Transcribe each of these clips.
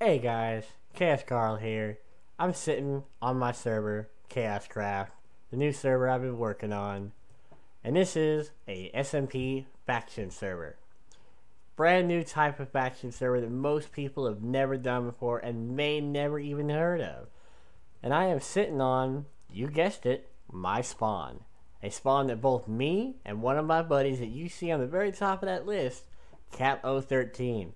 Hey guys, Chaoscarl here. I'm sitting on my server, ChaosCraft, the new server I've been working on. And this is a SMP Faction server. Brand new type of faction server that most people have never done before and may never even heard of. And I am sitting on, you guessed it, my spawn. A spawn that both me and one of my buddies that you see on the very top of that list, Cap013.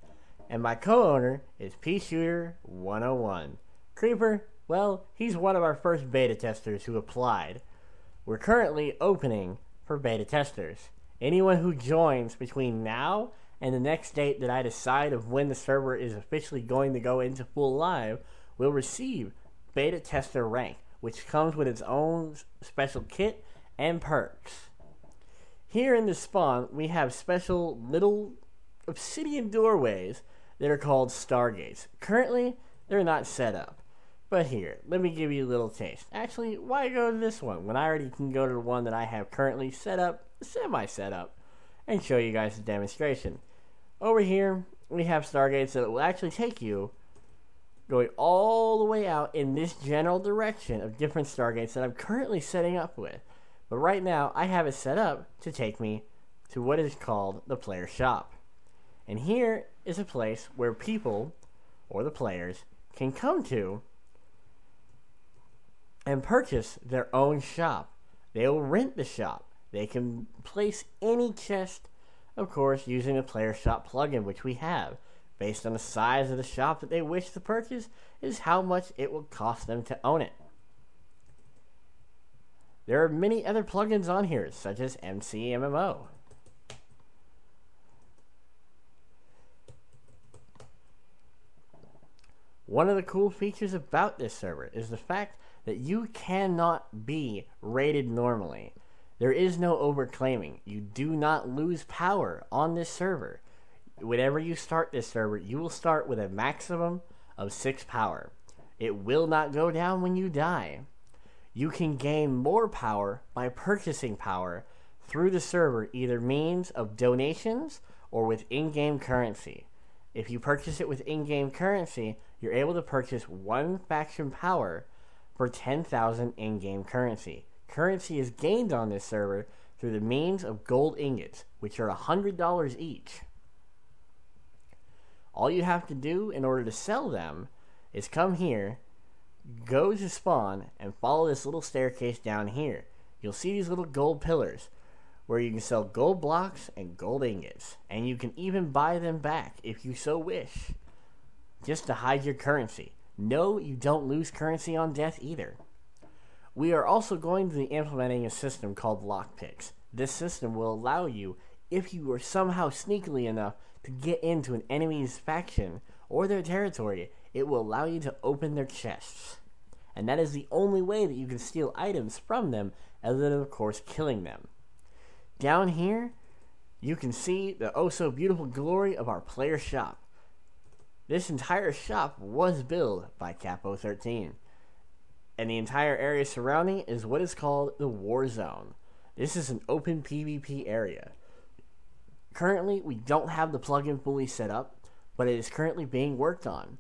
And my co-owner is PShooter101. Creeper, well, he's one of our first beta testers who applied. We're currently opening for beta testers. Anyone who joins between now and the next date that I decide of when the server is officially going to go into full live will receive beta tester rank, which comes with its own special kit and perks. Here in the spawn, we have special little obsidian doorways that are called stargates. Currently, they're not set up. But here, let me give you a little taste. Actually, why go to this one when I already can go to the one that I have currently set up, semi-set up, and show you guys the demonstration. Over here, we have stargates that will actually take you going all the way out in this general direction of different stargates that I'm currently setting up with. But right now, I have it set up to take me to what is called the player shop. And here is a place where people, or the players, can come to and purchase their own shop. They will rent the shop. They can place any chest, of course, using the player shop plugin, which we have. Based on the size of the shop that they wish to purchase, is how much it will cost them to own it. There are many other plugins on here, such as MCMMO. One of the cool features about this server is the fact that you cannot be raided normally. There is no overclaiming. You do not lose power on this server. Whenever you start this server, you will start with a maximum of 6 power. It will not go down when you die. You can gain more power by purchasing power through the server, either means of donations or with in-game currency. If you purchase it with in-game currency, you're able to purchase 1 faction power for 10,000 in-game currency. Currency is gained on this server through the means of gold ingots, which are $100 each. All you have to do in order to sell them is come here, go to spawn, and follow this little staircase down here. You'll see these little gold pillars where you can sell gold blocks and gold ingots, and you can even buy them back if you so wish, just to hide your currency. No, you don't lose currency on death either. We are also going to be implementing a system called lockpicks. This system will allow you, if you are somehow sneakily enough to get into an enemy's faction or their territory, it will allow you to open their chests. And that is the only way that you can steal items from them, other than, of course, killing them. Down here, you can see the oh so beautiful glory of our player shop. This entire shop was built by Cap013. And the entire area surrounding is what is called the War Zone. This is an open PvP area. Currently, we don't have the plugin fully set up, but it is currently being worked on.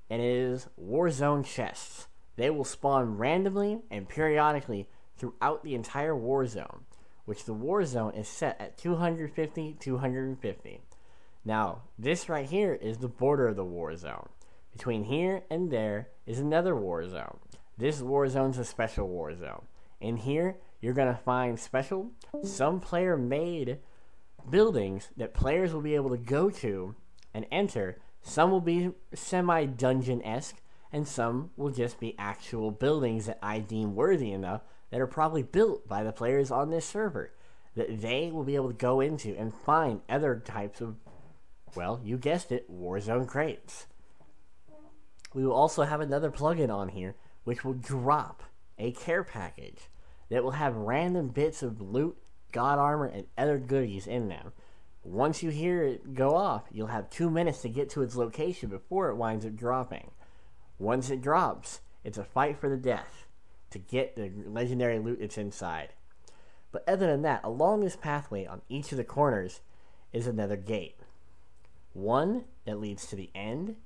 And it is War Zone chests. They will spawn randomly and periodically throughout the entire War Zone, which the War Zone is set at 250, 250. Now, this right here is the border of the War Zone. Between here and there is another War Zone. This War Zone is a special War Zone. In here, you're going to find special, some player-made buildings that players will be able to go to and enter. Some will be semi-dungeon-esque, and some will just be actual buildings that I deem worthy enough that are probably built by the players on this server, that they will be able to go into and find other types of, well, you guessed it, Warzone crates. We will also have another plugin on here which will drop a care package that will have random bits of loot, god armor, and other goodies in them. Once you hear it go off, you'll have 2 minutes to get to its location before it winds up dropping. Once it drops, it's a fight for the death to get the legendary loot that's inside. But other than that, along this pathway on each of the corners is another gate. One that leads to the end,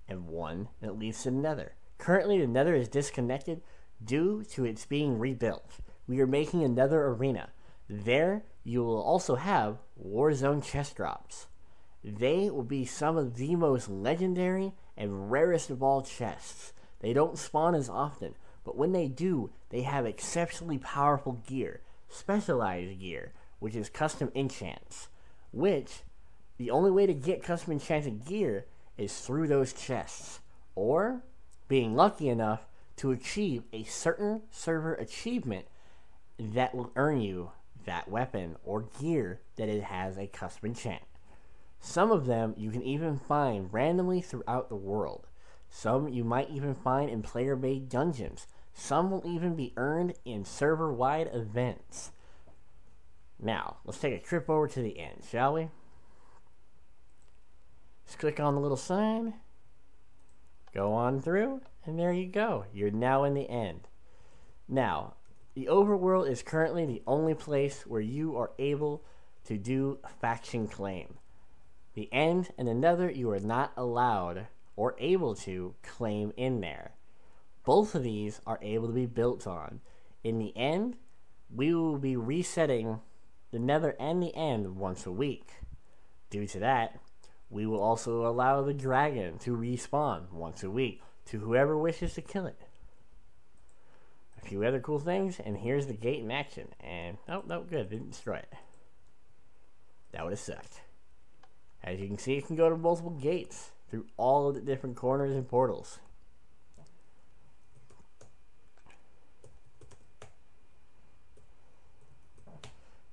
and one that leads to the nether. Currently, the nether is disconnected due to its being rebuilt. We are making another arena. There, you will also have Warzone chest drops. They will be some of the most legendary and rarest of all chests. They don't spawn as often, but when they do, they have exceptionally powerful gear, specialized gear, which is custom enchants, which the only way to get custom enchanted gear is through those chests, or being lucky enough to achieve a certain server achievement that will earn you that weapon or gear that it has a custom enchant. Some of them you can even find randomly throughout the world. Some you might even find in player-made dungeons. Some will even be earned in server-wide events. Now, let's take a trip over to the end, shall we? Just click on the little sign, go on through, and there you go. You're now in the end. Now, the overworld is currently the only place where you are able to do faction claim. The end and the nether you are not allowed or able to claim in there. Both of these are able to be built on. In the end, we will be resetting the nether and the end once a week. Due to that, we will also allow the dragon to respawn once a week to whoever wishes to kill it. A few other cool things, and here's the gate in action. And, oh, no, good, didn't destroy it. That would have sucked. As you can see, it can go to multiple gates through all of the different corners and portals.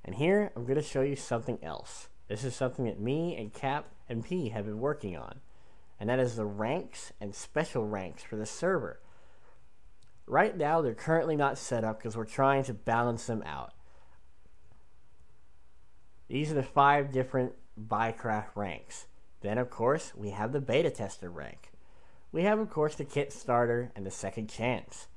And here, I'm going to show you something else. This is something that me and Cap and P have been working on. And that is the ranks and special ranks for the server. Right now, they're currently not set up because we're trying to balance them out. These are the 5 different Bycraft ranks. Then, of course, we have the Beta Tester rank. We have, of course, the Kit Starter and the Second Chance.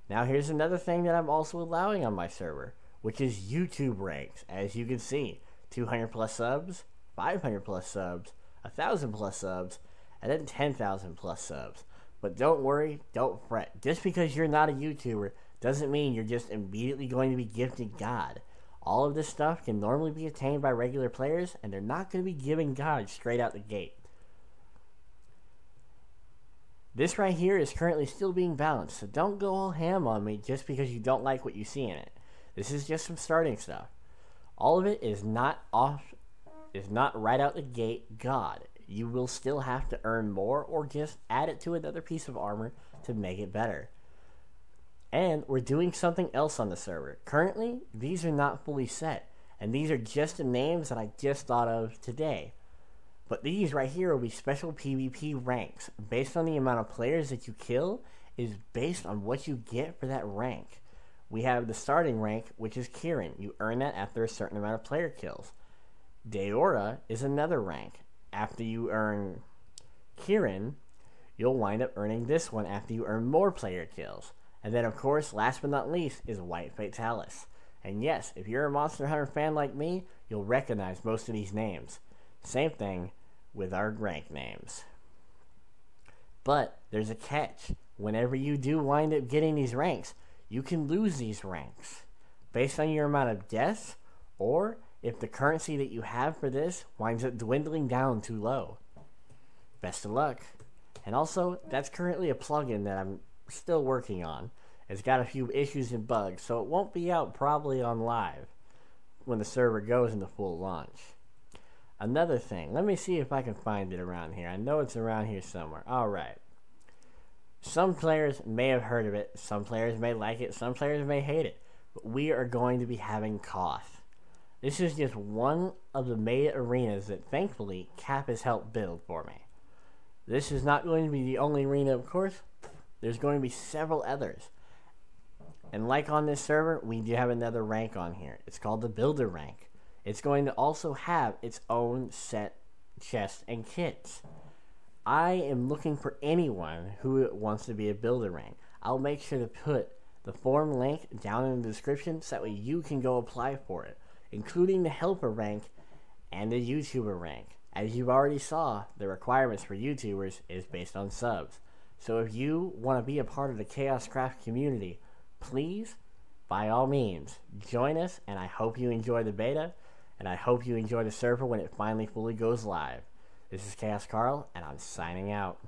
Now, here's another thing that I'm also allowing on my server, which is YouTube ranks. As you can see, 200 plus subs, 500 plus subs, 1,000 plus subs, and then 10,000 plus subs. But don't worry, don't fret. Just because you're not a YouTuber doesn't mean you're just immediately going to be gifted God. All of this stuff can normally be attained by regular players, and they're not going to be giving God straight out the gate. This right here is currently still being balanced, so don't go all ham on me just because you don't like what you see in it. This is just some starting stuff. All of it is not right out the gate God. You will still have to earn more or just add it to another piece of armor to make it better. And we're doing something else on the server. Currently, these are not fully set, and these are just the names that I just thought of today. But these right here will be special PvP ranks. Based on the amount of players that you kill is based on what you get for that rank. We have the starting rank, which is Kieran. You earn that after a certain amount of player kills. Deora is another rank. After you earn Kieran, you'll wind up earning this one after you earn more player kills. And then, of course, last but not least, is White Fatalis. And yes, if you're a Monster Hunter fan like me, you'll recognize most of these names. Same thing with our rank names. But there's a catch. Whenever you do wind up getting these ranks, you can lose these ranks based on your amount of deaths, or if the currency that you have for this winds up dwindling down too low. Best of luck. And also, that's currently a plugin that I'm still working on. It's got a few issues and bugs, so it won't be out probably on live when the server goes into full launch. Another thing, let me see if I can find it around here. I know it's around here somewhere. Alright. Some players may have heard of it, some players may like it, some players may hate it. But we are going to be having Koth. This is just one of the meta arenas that thankfully Cap has helped build for me. This is not going to be the only arena, of course. There's going to be several others. And like on this server, we do have another rank on here. It's called the Builder rank. It's going to also have its own set chests and kits. I am looking for anyone who wants to be a Builder rank. I'll make sure to put the form link down in the description so that way you can go apply for it, including the Helper rank and the YouTuber rank. As you already saw, the requirements for YouTubers is based on subs. So if you want to be a part of the ChaosCraft community, please, by all means, join us, and I hope you enjoy the beta, and I hope you enjoy the server when it finally fully goes live. This is Chaoscarl, and I'm signing out.